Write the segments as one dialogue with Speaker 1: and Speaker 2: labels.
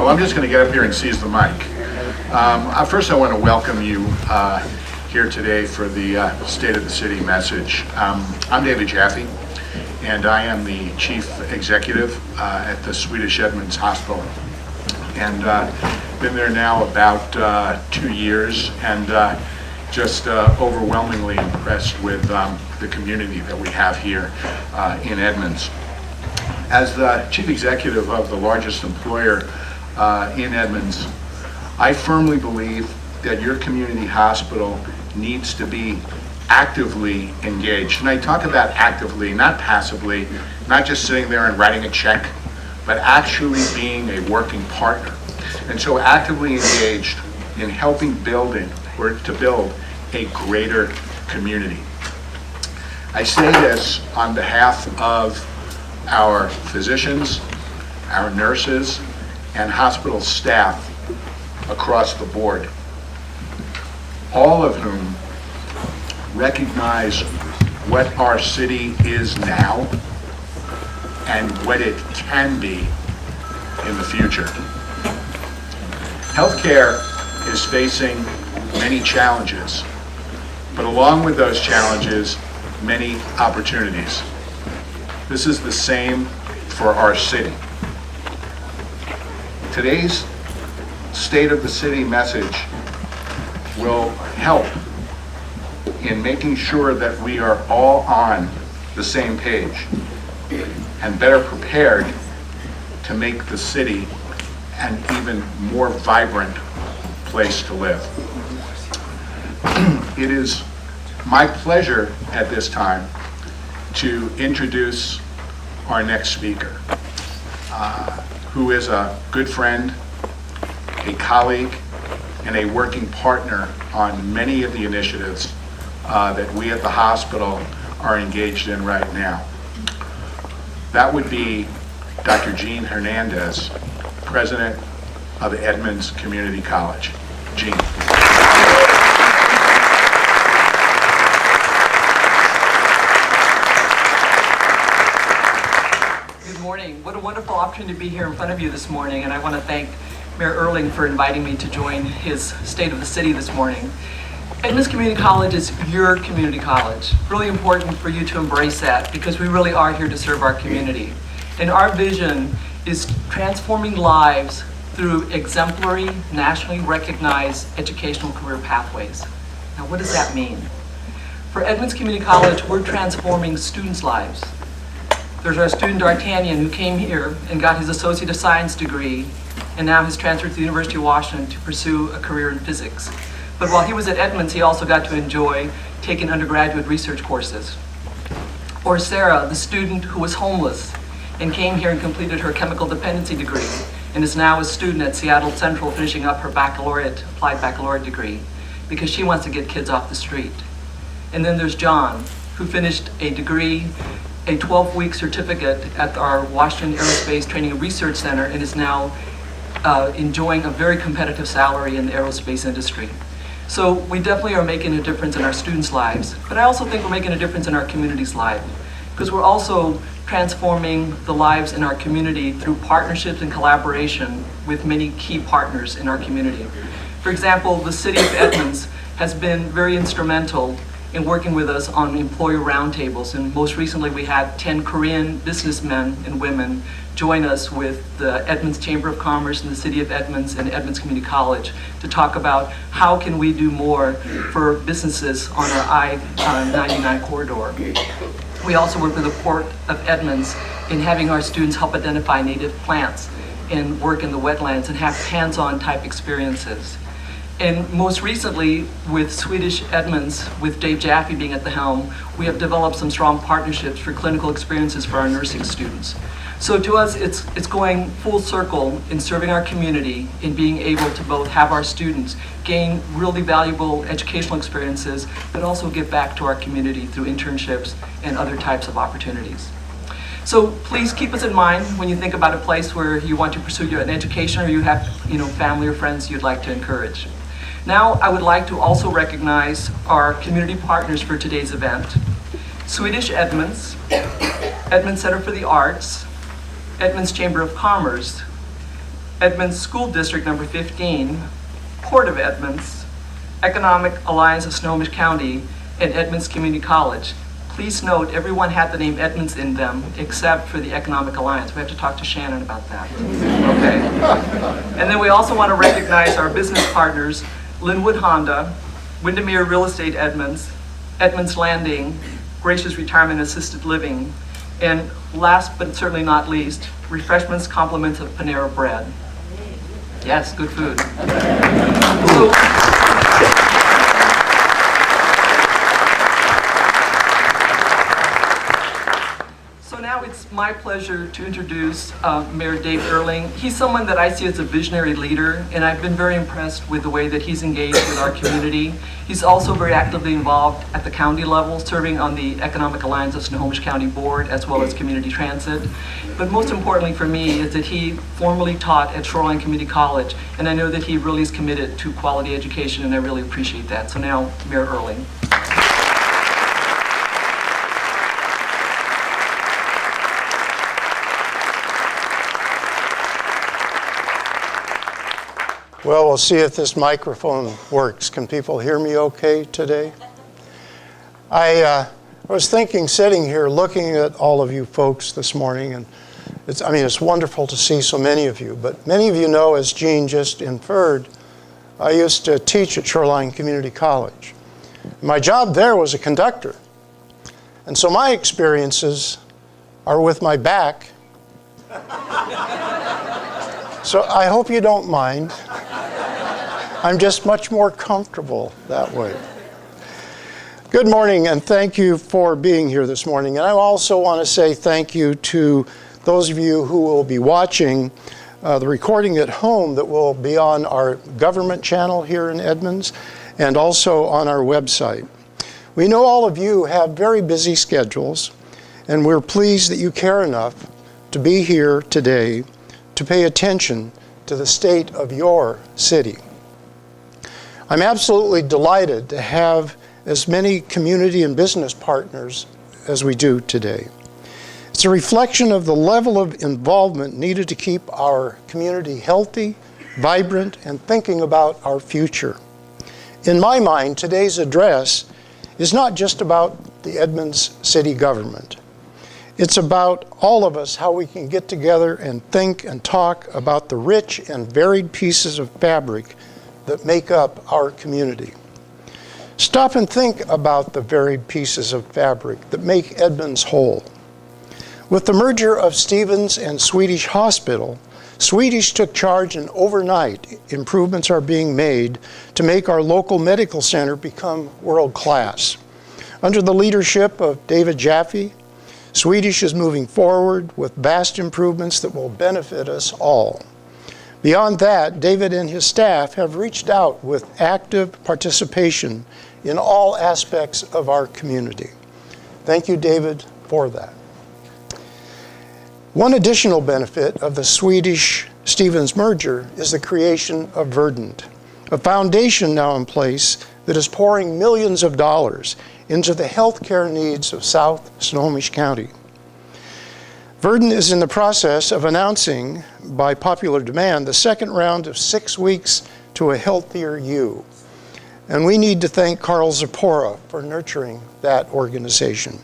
Speaker 1: Well, I'm just going to get up here and seize the mic. First, I want to welcome you here today for the State of the City message. I'm David Jaffe, and I am the Chief Executive at the Swedish Edmonds Hospital. And been there now about 2 years, and just overwhelmingly impressed with the community that we have here in Edmonds. As the Chief Executive of the largest employer in Edmonds, I firmly believe that your community hospital needs to be actively engaged. And I talk about actively, not passively, not just sitting there and writing a check, but actually being a working partner. And so actively engaged in helping build a greater community. I say this on behalf of our physicians, our nurses, and hospital staff across the board, all of whom recognize what our city is now and what it can be in the future. Healthcare is facing many challenges, but along with those challenges, many opportunities. This is the same for our city. Today's State of the City message will help in making sure that we are all on the same page and better prepared to make the city an even more vibrant place to live. It is my pleasure at this time to introduce our next speaker, who is a good friend, a colleague, and a working partner on many of the initiatives that we at the hospital are engaged in right now. That would be Dr. Jean Hernandez, President of Edmonds Community College. Jean.
Speaker 2: Good morning. What a wonderful opportunity to be here in front of you this morning, and I want to thank Mayor Erling for inviting me to join his State of the City this morning. Edmonds Community College is your community college. Really important for you to embrace that, because we really are here to serve our community. And our vision is transforming lives through exemplary, nationally recognized educational career pathways. Now, what does that mean? For Edmonds Community College, we're transforming students' lives. There's our student D'Artagnan, who came here and got his Associate of Science degree and now has transferred to the University of Washington to pursue a career in physics. But while he was at Edmonds, he also got to enjoy taking undergraduate research courses. Or Sarah, the student who was homeless and came here and completed her chemical dependency degree and is now a student at Seattle Central finishing up her applied baccalaureate degree because she wants to get kids off the street. And then there's John, who finished a degree, a 12-week certificate at our Washington Aerospace Training and Research Center, and is now enjoying a very competitive salary in the aerospace industry. So we definitely are making a difference in our students' lives, but I also think we're making a difference in our community's life, because we're also transforming the lives in our community through partnerships and collaboration with many key partners in our community. For example, the City of Edmonds has been very instrumental in working with us on employer roundtables, and most recently we had 10 Korean businessmen and women join us with the Edmonds Chamber of Commerce and the City of Edmonds and Edmonds Community College to talk about how can we do more for businesses on our I-99 corridor. We also work with the Port of Edmonds in having our students help identify native plants and work in the wetlands and have hands-on type experiences. And most recently, with Swedish Edmonds, with Dave Jaffe being at the helm, we have developed some strong partnerships for clinical experiences for our nursing students. So to us, it's going full circle in serving our community, in being able to both have our students gain really valuable educational experiences, but also give back to our community through internships and other types of opportunities. So please keep us in mind when you think about a place where you want to pursue an education, or you have family or friends you'd like to encourage. Now, I would like to also recognize our community partners for today's event. Swedish Edmonds, Edmonds Center for the Arts, Edmonds Chamber of Commerce, Edmonds School District number 15, Port of Edmonds, Economic Alliance of Snohomish County, and Edmonds Community College. Please note, everyone had the name Edmonds in them except for the Economic Alliance. We have to talk to Shannon about that. Okay. And then we also want to recognize our business partners, Linwood Honda, Windermere Real Estate Edmonds, Edmonds Landing, Gracious Retirement Assisted Living, and last but certainly not least, refreshments, compliments of Panera Bread. Yes, good food. So now it's my pleasure to introduce Mayor Dave Earling. He's someone that I see as a visionary leader, and I've been very impressed with the way that he's engaged with our community. He's also very actively involved at the county level, serving on the Economic Alliance of Snohomish County Board, as well as Community Transit. But most importantly for me is that he formerly taught at Shoreline Community College, and I know that he really is committed to quality education, and I really appreciate that. So now, Mayor Earling.
Speaker 3: Well, we'll see if this microphone works. Can people hear me okay today? I was thinking, sitting here, looking at all of you folks this morning, and it's wonderful to see so many of you. But many of you know, as Jean just inferred, I used to teach at Shoreline Community College. My job there was a conductor. And so my experiences are with my back. So I hope you don't mind. I'm just much more comfortable that way. Good morning, and thank you for being here this morning. And I also want to say thank you to those of you who will be watching the recording at home that will be on our government channel here in Edmonds and also on our website. We know all of you have very busy schedules, and we're pleased that you care enough to be here today to pay attention to the state of your city. I'm absolutely delighted to have as many community and business partners as we do today. It's a reflection of the level of involvement needed to keep our community healthy, vibrant, and thinking about our future. In my mind, today's address is not just about the Edmonds city government. It's about all of us, how we can get together and think and talk about the rich and varied pieces of fabric that make up our community. Stop and think about the varied pieces of fabric that make Edmonds whole. With the merger of Stevens and Swedish Hospital, Swedish took charge, and overnight improvements are being made to make our local medical center become world class. Under the leadership of David Jaffe, Swedish is moving forward with vast improvements that will benefit us all. Beyond that, David and his staff have reached out with active participation in all aspects of our community. Thank you, David, for that. One additional benefit of the Swedish-Stevens merger is the creation of Verdant, a foundation now in place that is pouring millions of dollars into the healthcare needs of South Snohomish County. Verdant is in the process of announcing, by popular demand, the second round of 6 weeks to a healthier you. And we need to thank Carl Zapora for nurturing that organization.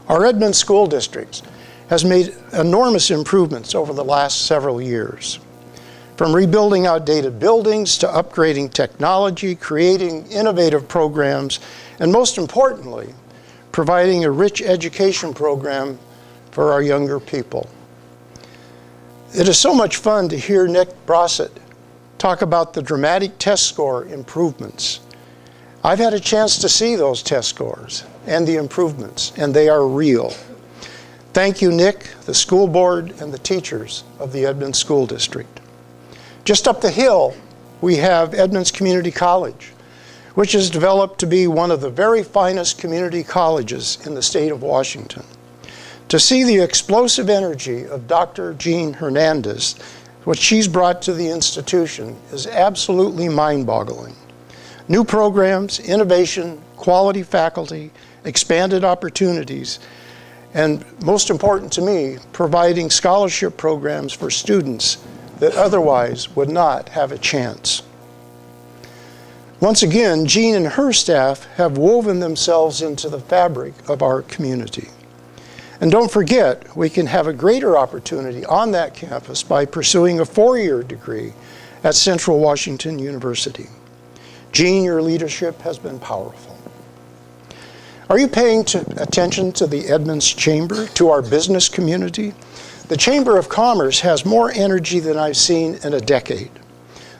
Speaker 3: Our Edmonds School District has made enormous improvements over the last several years. From rebuilding outdated buildings to upgrading technology, creating innovative programs, and most importantly, providing a rich education program for our younger people. It is so much fun to hear Nick Brossett talk about the dramatic test score improvements. I've had a chance to see those test scores and the improvements, and they are real. Thank you, Nick, the school board, and the teachers of the Edmonds School District. Just up the hill, we have Edmonds Community College, which has developed to be one of the very finest community colleges in the state of Washington. To see the explosive energy of Dr. Jean Hernandez, what she's brought to the institution, is absolutely mind-boggling. New programs, innovation, quality faculty, expanded opportunities, and most important to me, providing scholarship programs for students that otherwise would not have a chance. Once again, Jean and her staff have woven themselves into the fabric of our community. And don't forget, we can have a greater opportunity on that campus by pursuing a 4-year degree at Central Washington University. Jean, your leadership has been powerful. Are you paying attention to the Edmonds Chamber, to our business community? The Chamber of Commerce has more energy than I've seen in a decade.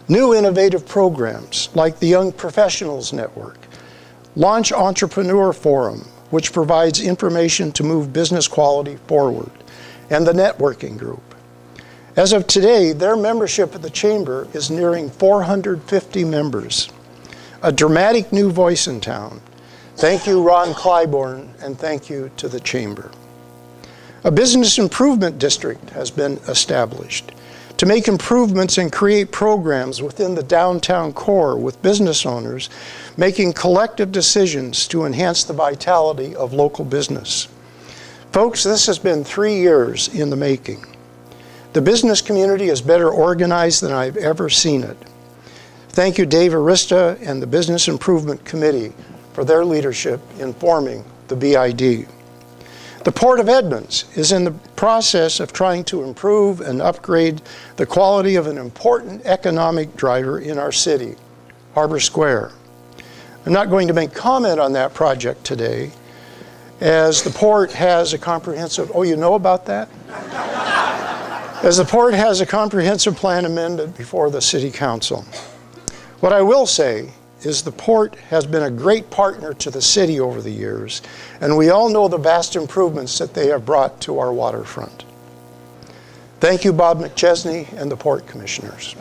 Speaker 3: New innovative programs like the Young Professionals Network, Launch Entrepreneur Forum, which provides information to move business quality forward, and the Networking Group. As of today, their membership at the Chamber is nearing 450 members. A dramatic new voice in town. Thank you, Ron Clybourne, and thank you to the Chamber. A business improvement district has been established to make improvements and create programs within the downtown core with business owners making collective decisions to enhance the vitality of local business. Folks, this has been 3 years in the making. The business community is better organized than I've ever seen it. Thank you, Dave Arista and the Business Improvement Committee for their leadership in forming the BID. The Port of Edmonds is in the process of trying to improve and upgrade the quality of an important economic driver in our city, Harbor Square. I'm not going to make comment on that project today, as the port has a comprehensive, oh, you know about that? As the port has a comprehensive plan amendment before the City Council. What I will say is the port has been a great partner to the city over the years, and we all know the vast improvements that they have brought to our waterfront. Thank you, Bob McChesney and the Port Commissioners.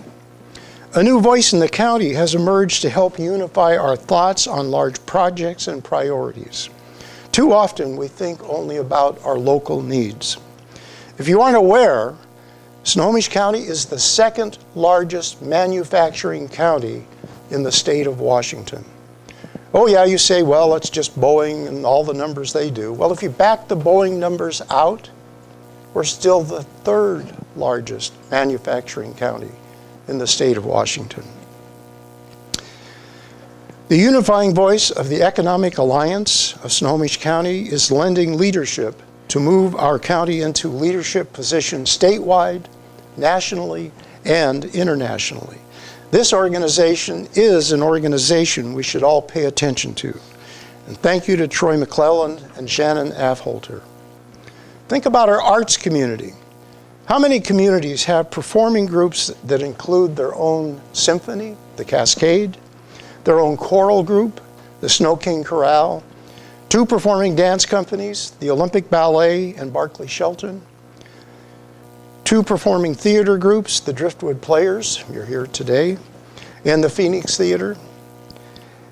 Speaker 3: A new voice in the county has emerged to help unify our thoughts on large projects and priorities. Too often we think only about our local needs. If you aren't aware, Snohomish County is the second largest manufacturing county in the state of Washington. Oh yeah, you say, well, it's just Boeing and all the numbers they do. Well, if you back the Boeing numbers out, we're still the third largest manufacturing county in the state of Washington. The unifying voice of the Economic Alliance of Snohomish County is lending leadership to move our county into leadership positions statewide, nationally, and internationally. This organization is an organization we should all pay attention to. And thank you to Troy McClelland and Shannon Afholter. Think about our arts community. How many communities have performing groups that include their own symphony, the Cascade, their own choral group, the Snow King Chorale, 2 performing dance companies, the Olympic Ballet and Barclay Shelton, 2 performing theater groups, the Driftwood Players, you're here today, and the Phoenix Theater?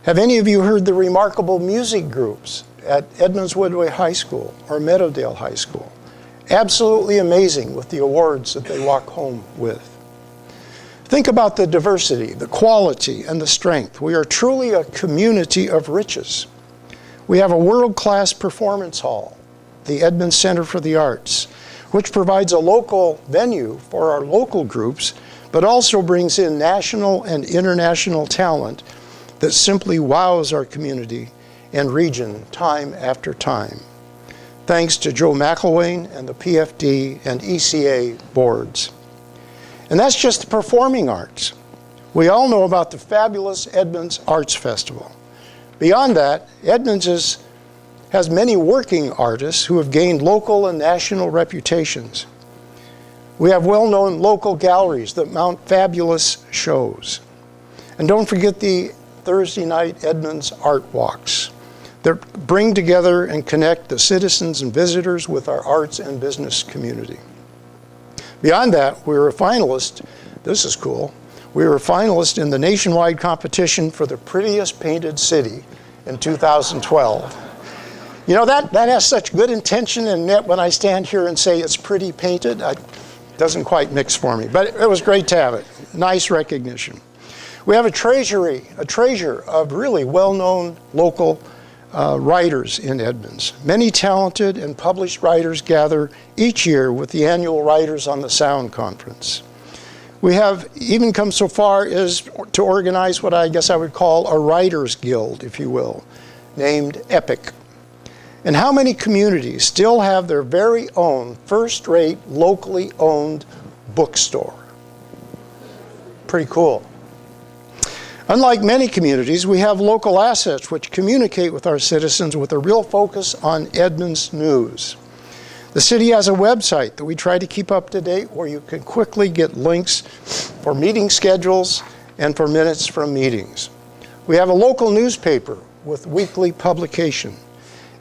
Speaker 3: Have any of you heard the remarkable music groups at Edmonds Woodway High School or Meadowdale High School? Absolutely amazing with the awards that they walk home with. Think about the diversity, the quality, and the strength. We are truly a community of riches. We have a world-class performance hall, the Edmonds Center for the Arts, which provides a local venue for our local groups, but also brings in national and international talent that simply wows our community and region time after time. Thanks to Joe McElwain and the PFD and ECA boards. And that's just the performing arts. We all know about the fabulous Edmonds Arts Festival. Beyond that, Edmonds has many working artists who have gained local and national reputations. We have well-known local galleries that mount fabulous shows. And don't forget the Thursday night Edmonds Art Walks that bring together and connect the citizens and visitors with our arts and business community. Beyond that, we were a finalist, this is cool, we were a finalist in the nationwide competition for the prettiest painted city in 2012. You know, that has such good intention, and yet when I stand here and say it's pretty painted, it doesn't quite mix for me. But it was great to have it. Nice recognition. We have a treasure of really well-known local writers in Edmonds. Many talented and published writers gather each year with the annual Writers on the Sound Conference. We have even come so far as to organize what I guess I would call a writers guild, if you will, named EPIC. And how many communities still have their very own first-rate, locally owned bookstore? Pretty cool. Unlike many communities, we have local assets which communicate with our citizens with a real focus on Edmonds news. The city has a website that we try to keep up to date where you can quickly get links for meeting schedules and for minutes from meetings. We have a local newspaper with weekly publication.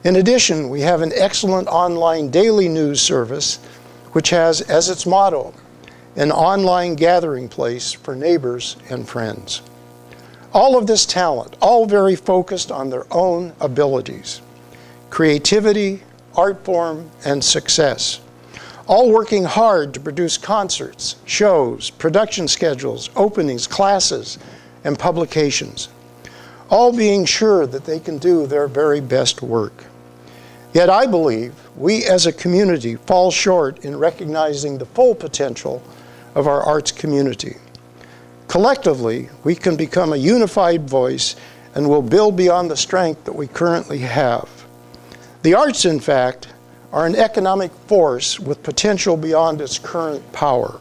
Speaker 3: In addition, we have an excellent online daily news service which has as its motto, an online gathering place for neighbors and friends. All of this talent, all very focused on their own abilities, creativity, art form, and success, all working hard to produce concerts, shows, production schedules, openings, classes, and publications, all being sure that they can do their very best work. Yet I believe we as a community fall short in recognizing the full potential of our arts community. Collectively, we can become a unified voice and will build beyond the strength that we currently have. The arts, in fact, are an economic force with potential beyond its current power.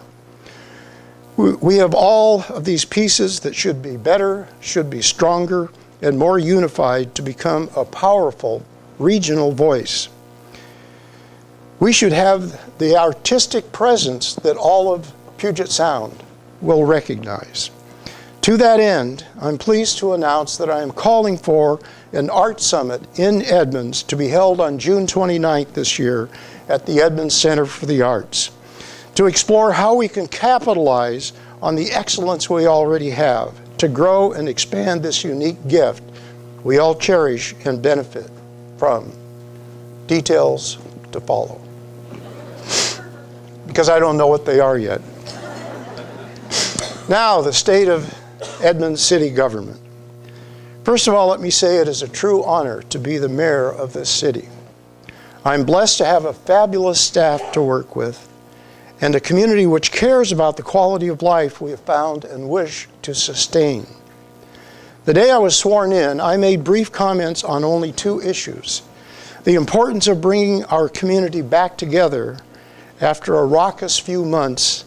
Speaker 3: We have all of these pieces that should be better, should be stronger, and more unified to become a powerful regional voice. We should have the artistic presence that all of Puget Sound will recognize. To that end, I'm pleased to announce that I am calling for an art summit in Edmonds to be held on June 29th this year at the Edmonds Center for the Arts, to explore how we can capitalize on the excellence we already have to grow and expand this unique gift we all cherish and benefit from. Details to follow, because I don't know what they are yet. Now, the state of Edmonds city government. First of all, let me say it is a true honor to be the mayor of this city. I'm blessed to have a fabulous staff to work with and a community which cares about the quality of life we have found and wish to sustain. The day I was sworn in, I made brief comments on only two issues: the importance of bringing our community back together after a raucous few months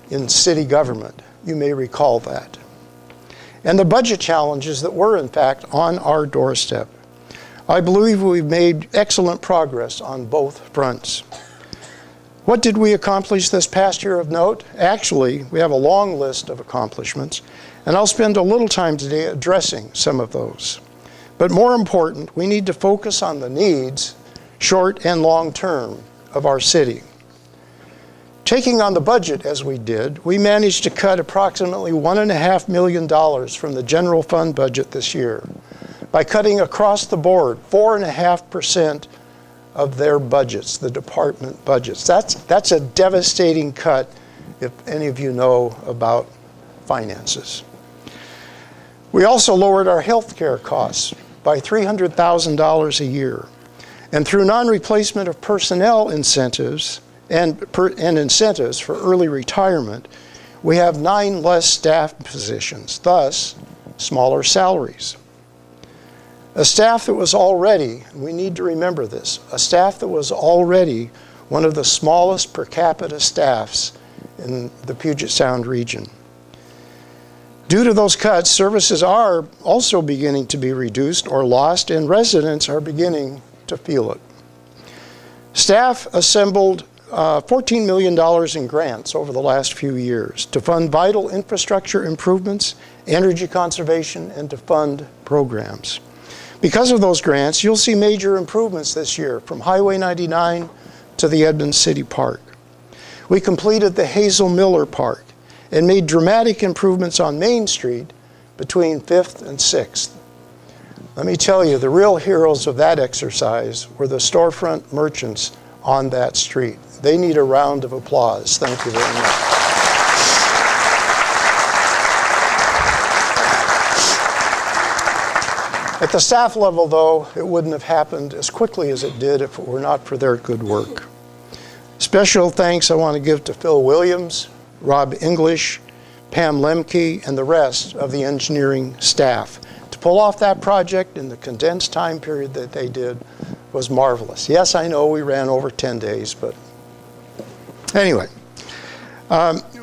Speaker 3: in city government. You may recall that. And the budget challenges that were, in fact, on our doorstep. I believe we've made excellent progress on both fronts. What did we accomplish this past year of note? Actually, we have a long list of accomplishments, and I'll spend a little time today addressing some of those. But more important, we need to focus on the needs, short and long term, of our city. Taking on the budget as we did, we managed to cut approximately $1.5 million from the general fund budget this year by cutting across the board 4.5% of their budgets, the department budgets. That's a devastating cut if any of you know about finances. We also lowered our health care costs by $300,000 a year. And through non-replacement of personnel incentives and incentives for early retirement, we have 9 less staff positions, thus smaller salaries. A staff that was already, and we need to remember this, a staff that was already one of the smallest per capita staffs in the Puget Sound region. Due to those cuts, services are also beginning to be reduced or lost, and residents are beginning to feel it. Staff assembled $14 million in grants over the last few years to fund vital infrastructure improvements, energy conservation, and to fund programs. Because of those grants, you'll see major improvements this year from Highway 99 to the Edmonds City Park. We completed the Hazel Miller Park and made dramatic improvements on Main Street between 5th and 6th. Let me tell you, the real heroes of that exercise were the storefront merchants on that street. They need a round of applause. Thank you very much. At the staff level, though, it wouldn't have happened as quickly as it did if it were not for their good work. Special thanks I want to give to Phil Williams, Rob English, Pam Lemke, and the rest of the engineering staff. To pull off that project in the condensed time period that they did was marvelous. Yes, I know we ran over 10 days, but anyway.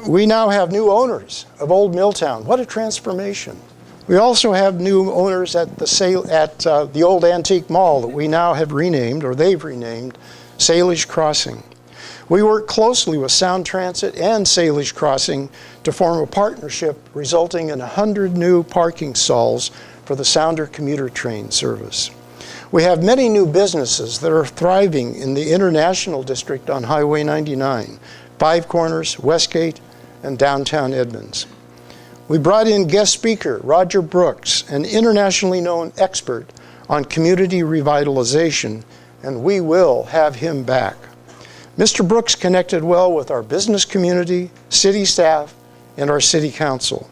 Speaker 3: We now have new owners of Old Milltown. What a transformation. We also have new owners at the old antique mall that we now have renamed, or they've renamed, Salish Crossing. We work closely with Sound Transit and Salish Crossing to form a partnership resulting in 100 new parking stalls for the Sounder commuter train service. We have many new businesses that are thriving in the International District on Highway 99, Five Corners, Westgate, and downtown Edmonds. We brought in guest speaker Roger Brooks, an internationally known expert on community revitalization, and we will have him back. Mr. Brooks connected well with our business community, city staff, and our city council,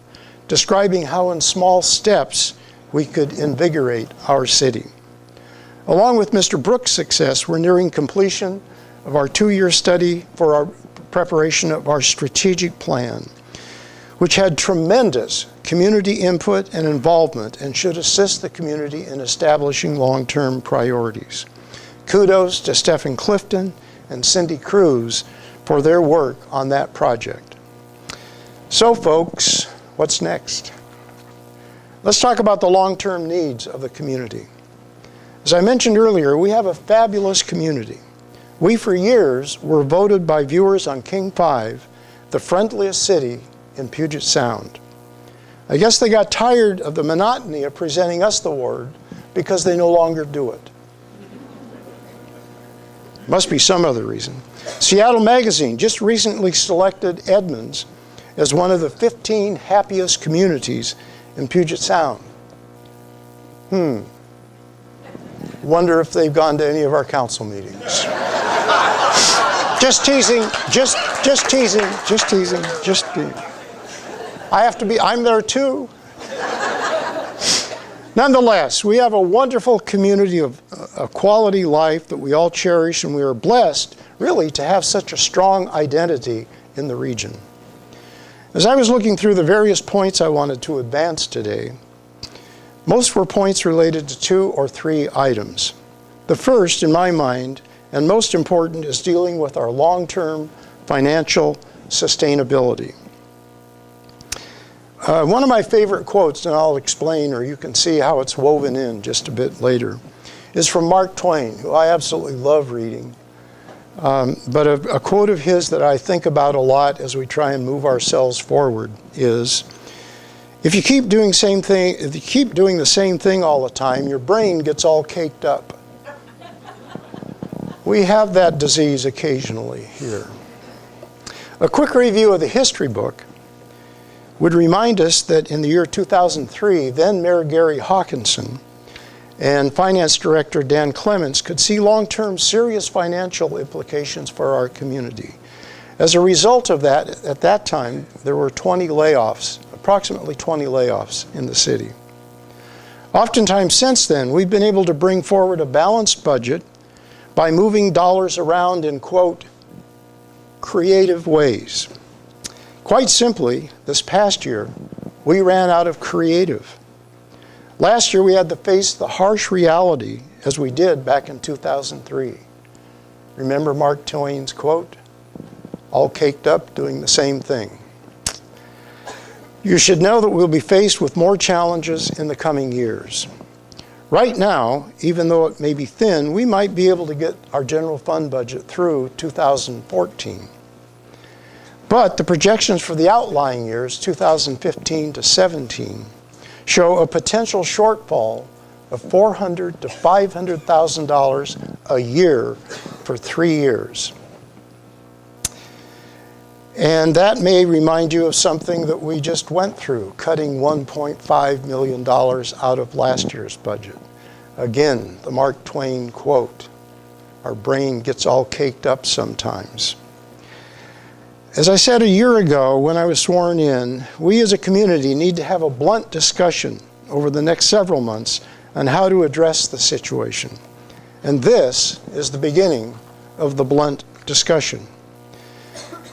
Speaker 3: describing how in small steps we could invigorate our city. Along with Mr. Brooks' success, we're nearing completion of our 2-year study for our preparation of our strategic plan, which had tremendous community input and involvement and should assist the community in establishing long-term priorities. Kudos to Stephen Clifton and Cindy Cruz for their work on that project. So folks, what's next? Let's talk about the long-term needs of the community. As I mentioned earlier, we have a fabulous community. We, for years, were voted by viewers on King 5 the friendliest city in Puget Sound. I guess they got tired of the monotony of presenting us the award because they no longer do it. Must be some other reason. Seattle Magazine just recently selected Edmonds as one of the 15 happiest communities in Puget Sound. Wonder if they've gone to any of our council meetings. Just teasing, just teasing. I'm there too. Nonetheless, we have a wonderful community of a quality life that we all cherish, and we are blessed, really, to have such a strong identity in the region. As I was looking through the various points I wanted to advance today, most were points related to 2 or 3 items. The first, in my mind, and most important, is dealing with our long-term financial sustainability. One of my favorite quotes, and I'll explain, or you can see how it's woven in just a bit later, is from Mark Twain, who I absolutely love reading. But a quote of his that I think about a lot as we try and move ourselves forward is, if you keep doing the same thing all the time, your brain gets all caked up. We have that disease occasionally here. A quick review of the history book would remind us that in the year 2003, then Mayor Gary Hawkinson and Finance Director Dan Clements could see long-term serious financial implications for our community. As a result of that, at that time, there were approximately 20 layoffs in the city. Oftentimes since then, we've been able to bring forward a balanced budget by moving dollars around in, quote, creative ways. Quite simply, this past year, we ran out of creative. Last year, we had to face the harsh reality as we did back in 2003. Remember Mark Twain's quote? All caked up doing the same thing. You should know that we'll be faced with more challenges in the coming years. Right now, even though it may be thin, we might be able to get our general fund budget through 2014. But the projections for the outlying years, 2015 to 17, show a potential shortfall of $400,000 to $500,000 a year for 3 years. And that may remind you of something that we just went through, cutting $1.5 million out of last year's budget. Again, the Mark Twain quote, our brain gets all caked up sometimes. As I said a year ago when I was sworn in, we as a community need to have a blunt discussion over the next several months on how to address the situation. And this is the beginning of the blunt discussion.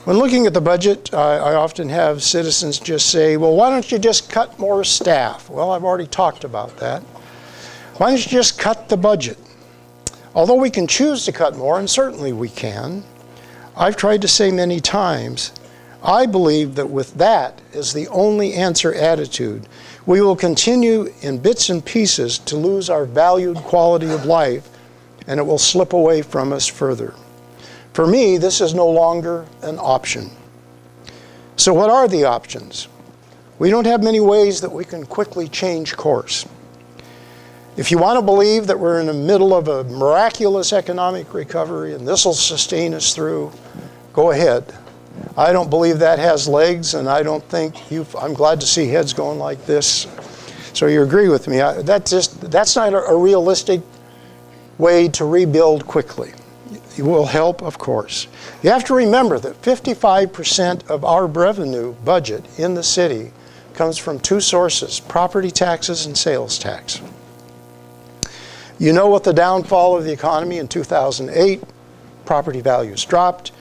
Speaker 3: When looking at the budget, I often have citizens just say, well, why don't you just cut more staff? Well, I've already talked about that. Why don't you just cut the budget? Although we can choose to cut more, and certainly we can, I've tried to say many times, I believe that with that as the only answer attitude, we will continue in bits and pieces to lose our valued quality of life, and it will slip away from us further. For me, this is no longer an option. So what are the options? We don't have many ways that we can quickly change course. If you want to believe that we're in the middle of a miraculous economic recovery and this will sustain us through, go ahead. I don't believe that has legs, and I don't think I'm glad to see heads going like this. So you agree with me. That's not a realistic way to rebuild quickly. It will help, of course. You have to remember that 55% of our revenue budget in the city comes from two sources, property taxes and sales tax. You know, with the downfall of the economy in 2008, property values dropped,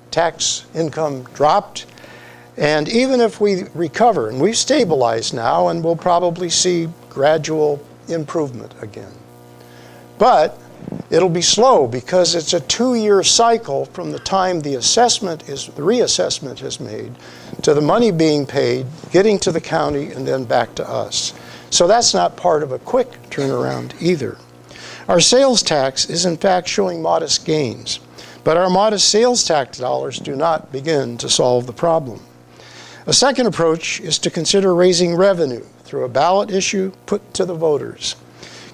Speaker 3: tax income dropped, and even if we recover, and we've stabilized now, and we'll probably see gradual improvement again. But it'll be slow because it's a 2-year cycle from the time the reassessment is made to the money being paid, getting to the county, and then back to us. So that's not part of a quick turnaround either. Our sales tax is in fact showing modest gains, but our modest sales tax dollars do not begin to solve the problem. A second approach is to consider raising revenue through a ballot issue put to the voters.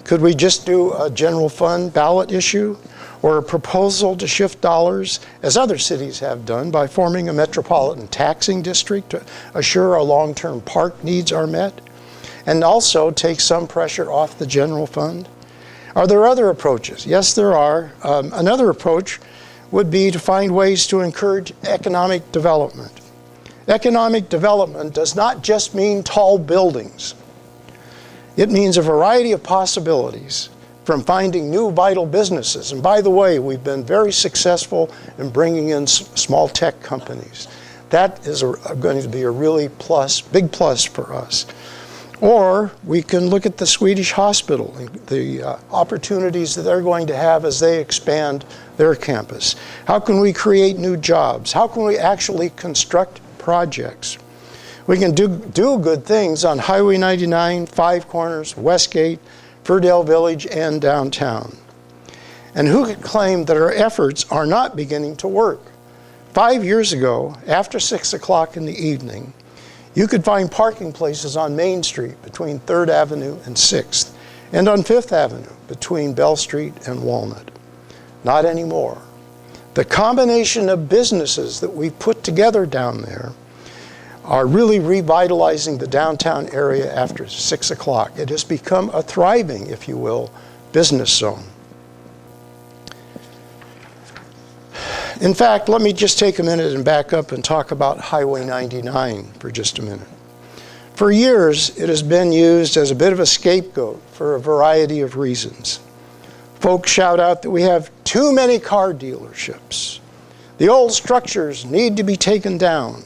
Speaker 3: Could we just do a general fund ballot issue or a proposal to shift dollars, as other cities have done, by forming a metropolitan taxing district to assure our long-term park needs are met, and also take some pressure off the general fund? Are there other approaches? Yes, there are. Another approach would be to find ways to encourage economic development. Economic development does not just mean tall buildings. It means a variety of possibilities, from finding new vital businesses. And by the way, we've been very successful in bringing in small tech companies. That is going to be a really big plus for us. Or we can look at the Swedish hospital and the opportunities that they're going to have as they expand their campus. How can we create new jobs? How can we actually construct projects? We can do good things on Highway 99, Five Corners, Westgate, Firdale Village, and downtown. And who could claim that our efforts are not beginning to work? 5 years ago, after 6 o'clock in the evening, you could find parking places on Main Street between 3rd Avenue and 6th, and on 5th Avenue between Bell Street and Walnut. Not anymore. The combination of businesses that we put together down there are really revitalizing the downtown area after 6 o'clock. It has become a thriving, if you will, business zone. In fact, let me just take a minute and back up and talk about Highway 99 for just a minute. For years, it has been used as a bit of a scapegoat for a variety of reasons. Folks shout out that we have too many car dealerships. The old structures need to be taken down.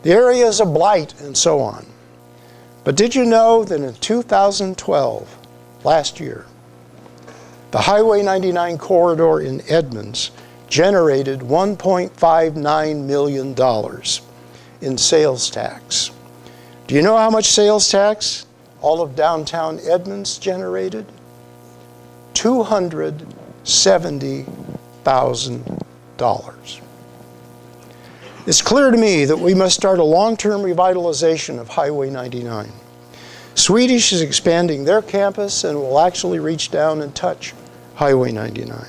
Speaker 3: The area is a blight, and so on. But did you know that in 2012, last year, the Highway 99 corridor in Edmonds generated $1.59 million in sales tax. Do you know how much sales tax all of downtown Edmonds generated? $270,000. It's clear to me that we must start a long-term revitalization of Highway 99. Swedish is expanding their campus and will actually reach down and touch Highway 99.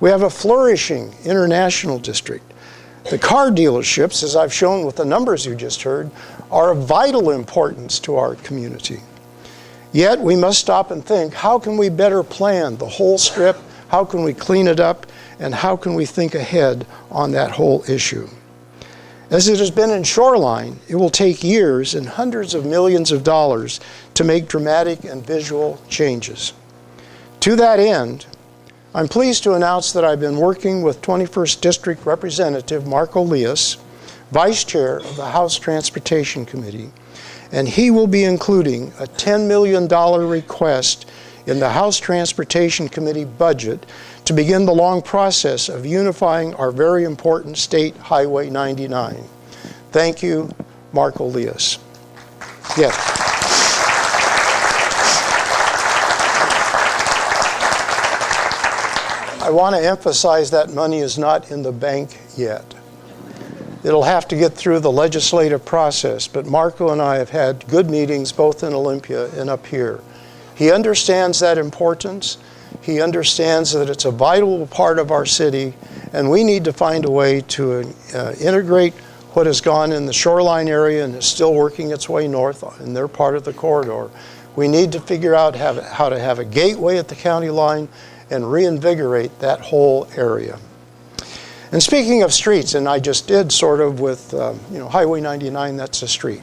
Speaker 3: We have a flourishing international district. The car dealerships, as I've shown with the numbers you just heard, are of vital importance to our community. Yet we must stop and think, how can we better plan the whole strip? How can we clean it up? And how can we think ahead on that whole issue? As it has been in Shoreline, it will take years and hundreds of millions of dollars to make dramatic and visual changes. To that end, I'm pleased to announce that I've been working with 21st District Representative Marco Leas, Vice Chair of the House Transportation Committee, and he will be including a $10 million request in the House Transportation Committee budget to begin the long process of unifying our very important state Highway 99. Thank you, Marco Leas. Yes. I want to emphasize that money is not in the bank yet. It'll have to get through the legislative process, but Marco and I have had good meetings both in Olympia and up here. He understands that importance. He understands that it's a vital part of our city, and we need to find a way to integrate what has gone in the shoreline area and is still working its way north in their part of the corridor. We need to figure out how to have a gateway at the county line and reinvigorate that whole area. And speaking of streets, and I just did sort of with Highway 99, that's a street.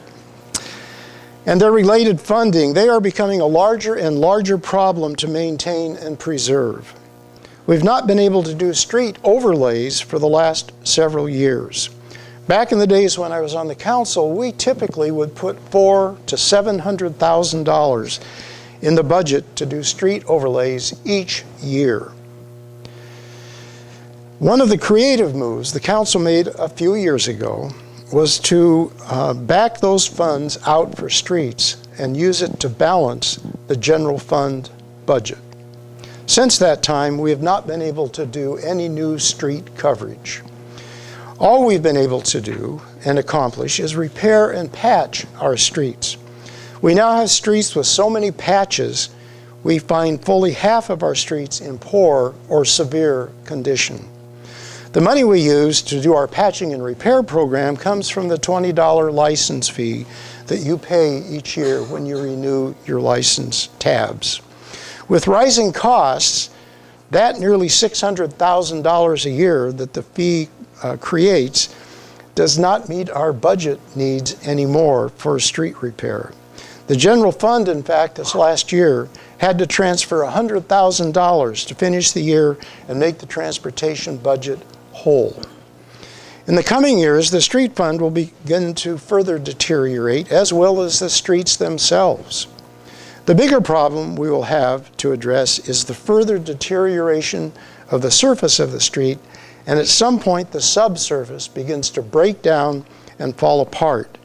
Speaker 3: And their related funding, they are becoming a larger and larger problem to maintain and preserve. We've not been able to do street overlays for the last several years. Back in the days when I was on the council, we typically would put $400,000 to $700,000 in the budget to do street overlays each year. One of the creative moves the council made a few years ago was to back those funds out for streets and use it to balance the general fund budget. Since that time, we have not been able to do any new street coverage. All we've been able to do and accomplish is repair and patch our streets. We now have streets with so many patches, we find fully half of our streets in poor or severe condition. The money we use to do our patching and repair program comes from the $20 license fee that you pay each year when you renew your license tabs. With rising costs, that nearly $600,000 a year that the fee creates does not meet our budget needs anymore for street repair. The general fund, in fact, this last year had to transfer $100,000 to finish the year and make the transportation budget whole. In the coming years, the street fund will begin to further deteriorate, as well as the streets themselves. The bigger problem we will have to address is the further deterioration of the surface of the street, and at some point the subsurface begins to break down and fall apart.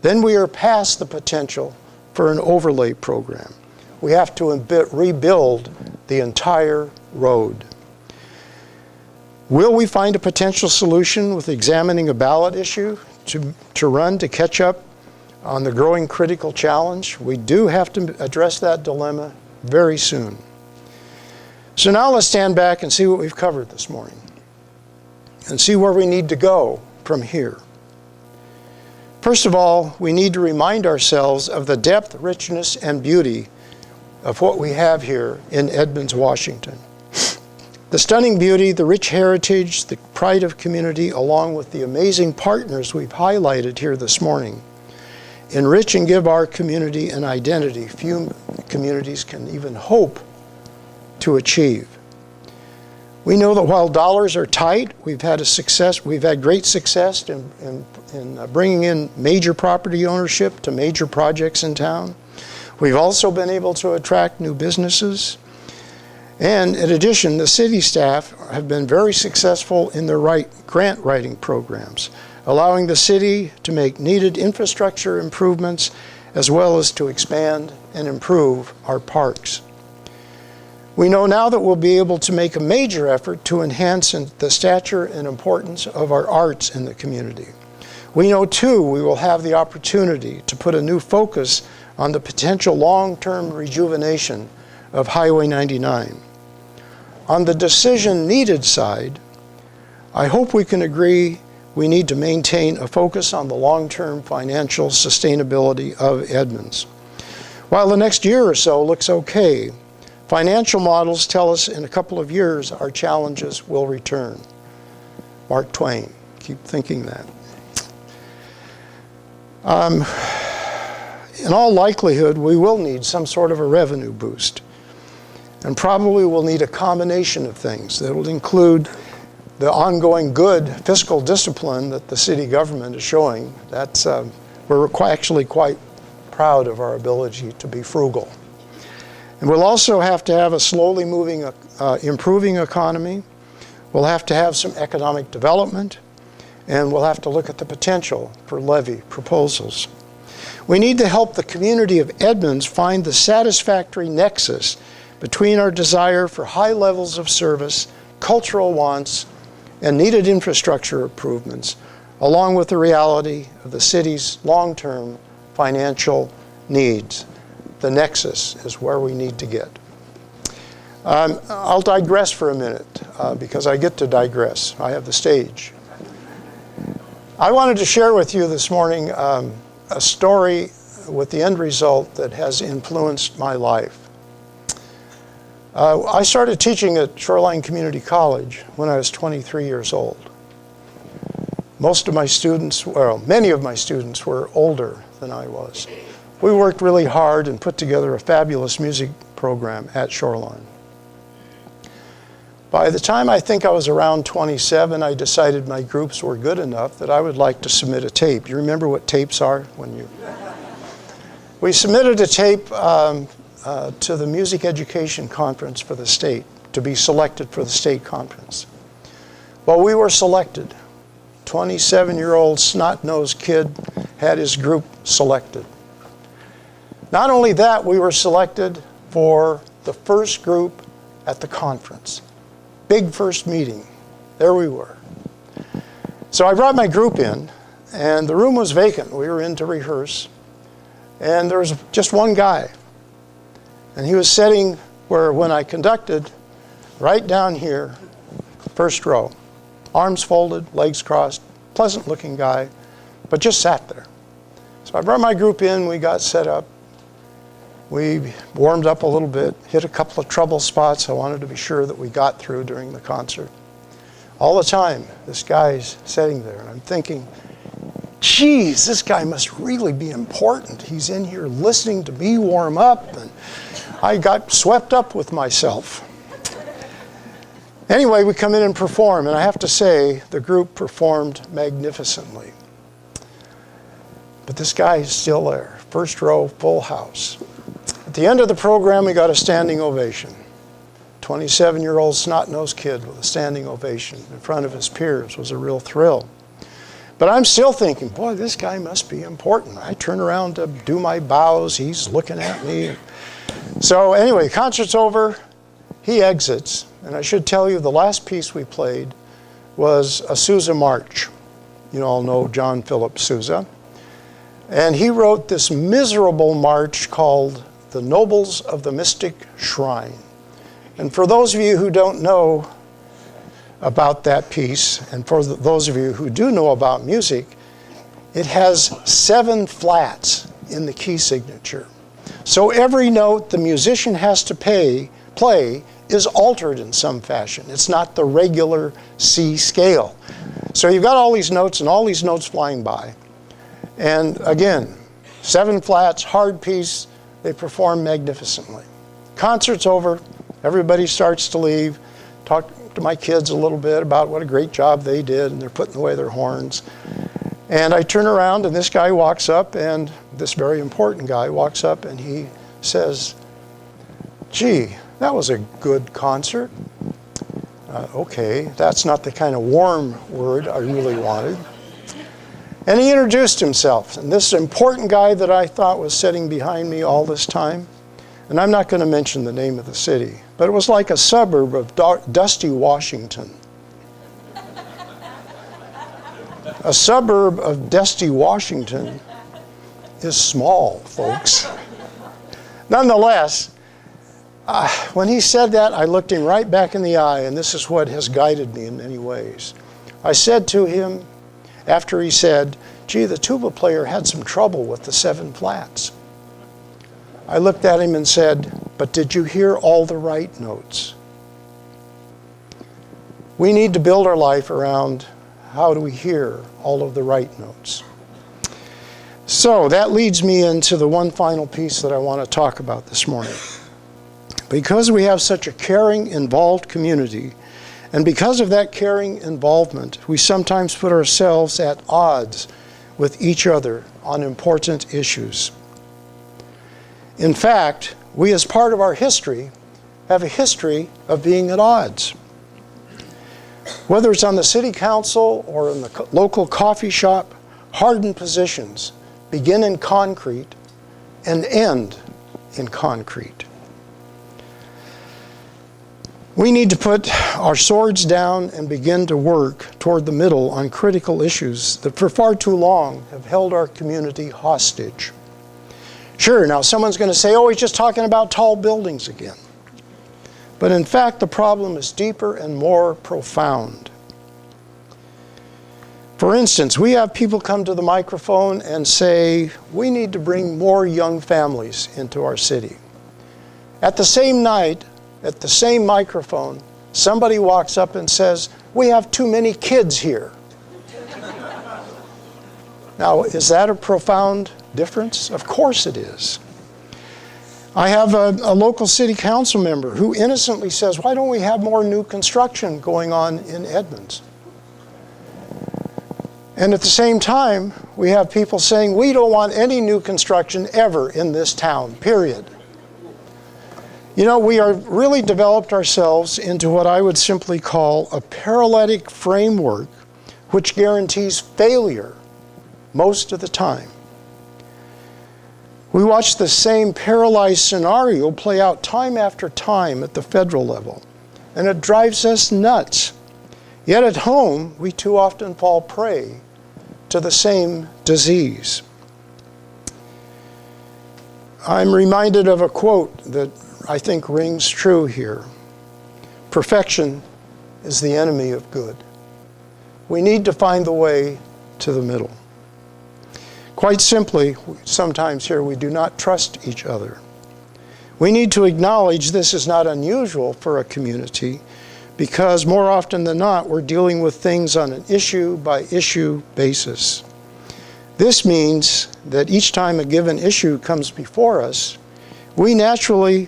Speaker 3: Then we are past the potential for an overlay program. We have to rebuild the entire road. Will we find a potential solution with examining a ballot issue to run to catch up on the growing critical challenge? We do have to address that dilemma very soon. So now let's stand back and see what we've covered this morning and see where we need to go from here. First of all, we need to remind ourselves of the depth, richness, and beauty of what we have here in Edmonds, Washington. The stunning beauty, the rich heritage, the pride of community, along with the amazing partners we've highlighted here this morning, enrich and give our community an identity few communities can even hope to achieve. We know that while dollars are tight, we've had great success in bringing in major property ownership to major projects in town. We've also been able to attract new businesses. And in addition, the city staff have been very successful in their grant writing programs, allowing the city to make needed infrastructure improvements as well as to expand and improve our parks. We know now that we'll be able to make a major effort to enhance the stature and importance of our arts in the community. We know, too, we will have the opportunity to put a new focus on the potential long-term rejuvenation of Highway 99. On the decision needed side, I hope we can agree we need to maintain a focus on the long-term financial sustainability of Edmonds. While the next year or so looks okay, financial models tell us in a couple of years our challenges will return. Mark Twain, keep thinking that. In all likelihood, we will need some sort of a revenue boost. And probably we'll need a combination of things that will include the ongoing good fiscal discipline that the city government is showing. We're actually quite proud of our ability to be frugal. And we'll also have to have a slowly moving, improving economy. We'll have to have some economic development, and we'll have to look at the potential for levy proposals. We need to help the community of Edmonds find the satisfactory nexus between our desire for high levels of service, cultural wants, and needed infrastructure improvements, along with the reality of the city's long-term financial needs. The nexus is where we need to get. I'll digress for a minute because I get to digress. I have the stage. I wanted to share with you this morning a story with the end result that has influenced my life. I started teaching at Shoreline Community College when I was 23 years old. Many of my students were older than I was. We worked really hard and put together a fabulous music program at Shoreline. By the time I think I was around 27, I decided my groups were good enough that I would like to submit a tape. You remember what tapes are? We submitted a tape to the Music Education Conference for the state, to be selected for the state conference. Well, we were selected. 27-year-old snot-nosed kid had his group selected. Not only that, we were selected for the first group at the conference. Big first meeting. There we were. So I brought my group in, and the room was vacant. We were in to rehearse, and there was just one guy. And he was sitting where, when I conducted, right down here, first row. Arms folded, legs crossed, pleasant-looking guy, but just sat there. So I brought my group in, we got set up. We warmed up a little bit, hit a couple of trouble spots I wanted to be sure that we got through during the concert. All the time, this guy's sitting there, and I'm thinking, geez, this guy must really be important. He's in here listening to me warm up, and I got swept up with myself. Anyway, we come in and perform, and I have to say, the group performed magnificently. But this guy is still there. First row, full house. At the end of the program, we got a standing ovation. 27-year-old snot-nosed kid with a standing ovation in front of his peers was a real thrill. But I'm still thinking, boy, this guy must be important. I turn around to do my bows. He's looking at me. So anyway, concert's over. He exits. And I should tell you, the last piece we played was a Sousa march. You all know John Philip Sousa. And he wrote this miserable march called The Nobles of the Mystic Shrine. And for those of you who don't know about that piece, and for those of you who do know about music, it has 7 flats in the key signature. So every note the musician has to play is altered in some fashion. It's not the regular C scale. So you've got all these notes and all these notes flying by. And again, 7 flats, hard piece, they perform magnificently. Concert's over, everybody starts to leave, talk to my kids a little bit about what a great job they did, and they're putting away their horns. And I turn around, and this guy walks up, and this very important guy walks up, and he says, gee, that was a good concert. Okay, that's not the kind of warm word I really wanted. And he introduced himself. And this important guy that I thought was sitting behind me all this time, and I'm not going to mention the name of the city, but it was like a suburb of Dusty, Washington. A suburb of Dusty, Washington is small, folks. Nonetheless, when he said that, I looked him right back in the eye, and this is what has guided me in many ways. I said to him, after he said, gee, the tuba player had some trouble with the 7 flats. I looked at him and said, but did you hear all the right notes? We need to build our life around how do we hear all of the right notes. So that leads me into the one final piece that I want to talk about this morning. because we have such a caring, involved community, and because of that caring involvement, we sometimes put ourselves at odds with each other on important issues. In fact, we as part of our history have a history of being at odds. Whether it's on the city council or in the local coffee shop, hardened positions begin in concrete and end in concrete. We need to put our swords down and begin to work toward the middle on critical issues that for far too long have held our community hostage. Sure, now someone's going to say, oh, he's just talking about tall buildings again. But in fact, the problem is deeper and more profound. For instance, we have people come to the microphone and say, we need to bring more young families into our city. At the same night, at the same microphone, somebody walks up and says, we have too many kids here. Now, is that a profound difference? Of course it is. I have a local city council member who innocently says, why don't we have more new construction going on in Edmonds? And at the same time, we have people saying, we don't want any new construction ever in this town, period. You know, we are really developed ourselves into what I would simply call a paralytic framework which guarantees failure most of the time. We watch the same paralyzed scenario play out time after time at the federal level, and it drives us nuts. Yet at home, we too often fall prey to the same disease. I'm reminded of a quote that I think rings true here. Perfection is the enemy of good. We need to find the way to the middle. Quite simply, sometimes here we do not trust each other. We need to acknowledge this is not unusual for a community because more often than not, we're dealing with things on an issue-by-issue basis. This means that each time a given issue comes before us, we naturally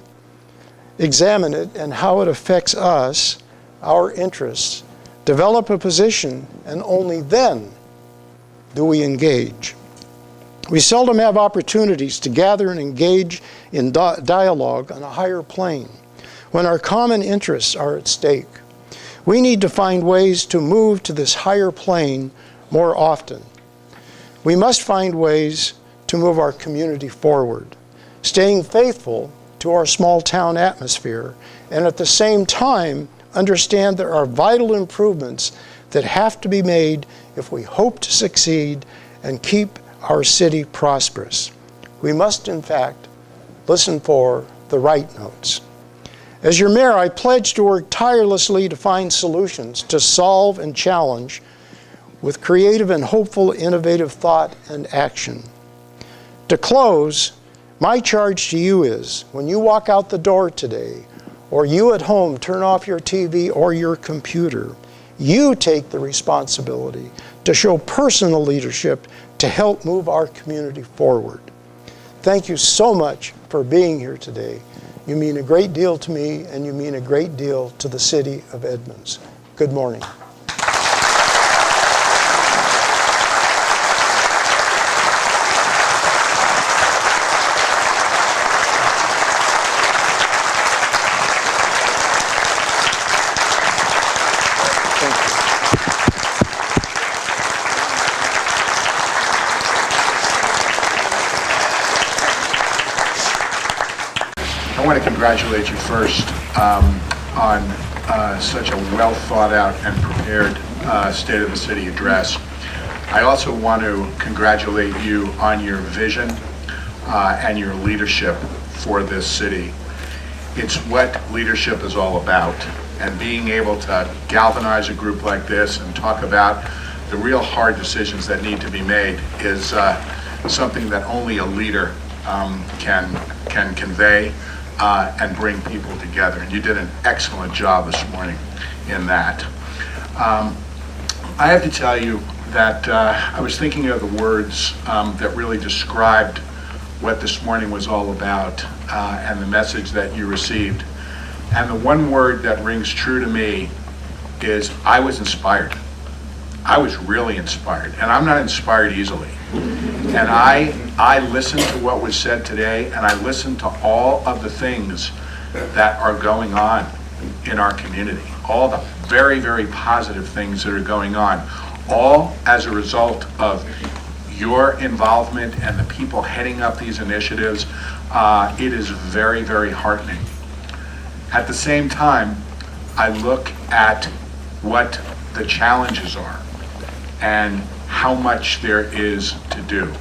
Speaker 3: examine it and how it affects us, our interests, develop a position, and only then do we engage. We seldom have opportunities to gather and engage in dialogue on a higher plane when our common interests are at stake. We need to find ways to move to this higher plane more often. We must find ways to move our community forward, staying faithful to our small town atmosphere, and at the same time understand there are vital improvements that have to be made if we hope to succeed and keep our city prosperous. We must, in fact, listen for the right notes. As your mayor, I pledge to work tirelessly to find solutions to solve and challenge with creative and hopeful, innovative thought and action. To close, my charge to you is, when you walk out the door today, or you at home turn off your TV or your computer, you take the responsibility to show personal leadership to help move our community forward. Thank you so much for being here today. You mean a great deal to me, and you mean a great deal to the city of Edmonds. Good morning.
Speaker 1: I want to congratulate you first on such a well thought out and prepared State of the City address. I also want to congratulate you on your vision and your leadership for this city. It's what leadership is all about, and being able to galvanize a group like this and talk about the real hard decisions that need to be made is something that only a leader can convey and bring people together. And you did an excellent job this morning in that. I have to tell you that I was thinking of the words that really described what this morning was all about and the message that you received. And the one word that rings true to me is I was inspired. I was really inspired, and I'm not inspired easily. And I listened to what was said today, and I listened to all of the things that are going on in our community, all the very, very positive things that are going on, all as a result of your involvement and the people heading up these initiatives. It is very, very heartening. At the same time, I look at what the challenges are and how much there is to do.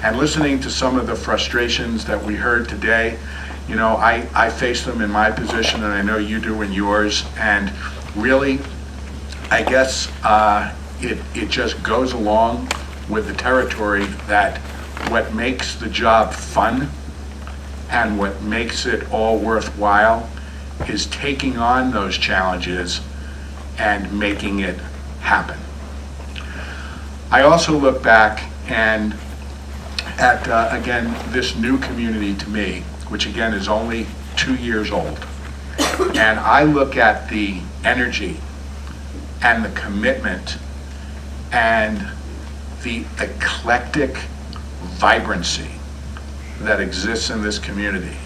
Speaker 1: And listening to some of the frustrations that we heard today, you know, I face them in my position, and I know you do in yours. And really, I guess it just goes along with the territory that what makes the job fun and what makes it all worthwhile is taking on those challenges and making it happen. I also look back and at, again, this new community to me, which again is only 2 years old. And I look at the energy and the commitment and the eclectic vibrancy that exists in this community.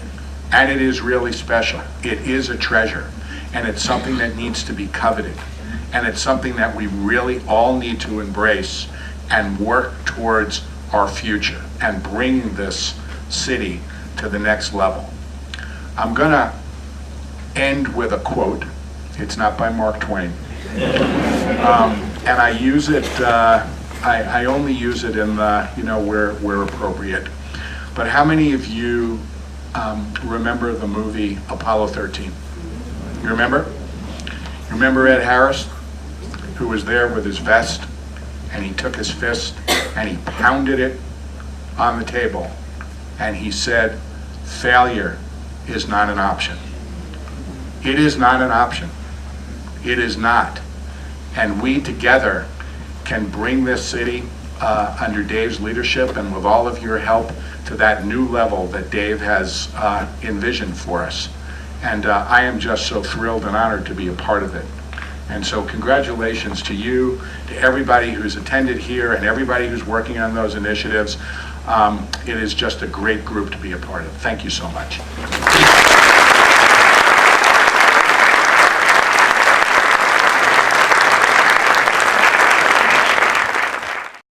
Speaker 1: And it is really special. It is a treasure. And it's something that needs to be coveted. And it's something that we really all need to embrace and work towards our future and bringing this city to the next level. I'm gonna end with a quote. It's not by Mark Twain. And I use it, I only use it in the, you know, where appropriate. But how many of you remember the movie Apollo 13? You remember? You remember Ed Harris, who was there with his vest, and he took his fist and he pounded it on the table, and he said, failure is not an option. It is not an option. It is not. And we together can bring this city under Dave's leadership and with all of your help to that new level that Dave has envisioned for us. And I am just so thrilled and honored to be a part of it. And so congratulations to you, to everybody who's attended here and everybody who's working on those initiatives. It is just a great group to be a part of. Thank you so much.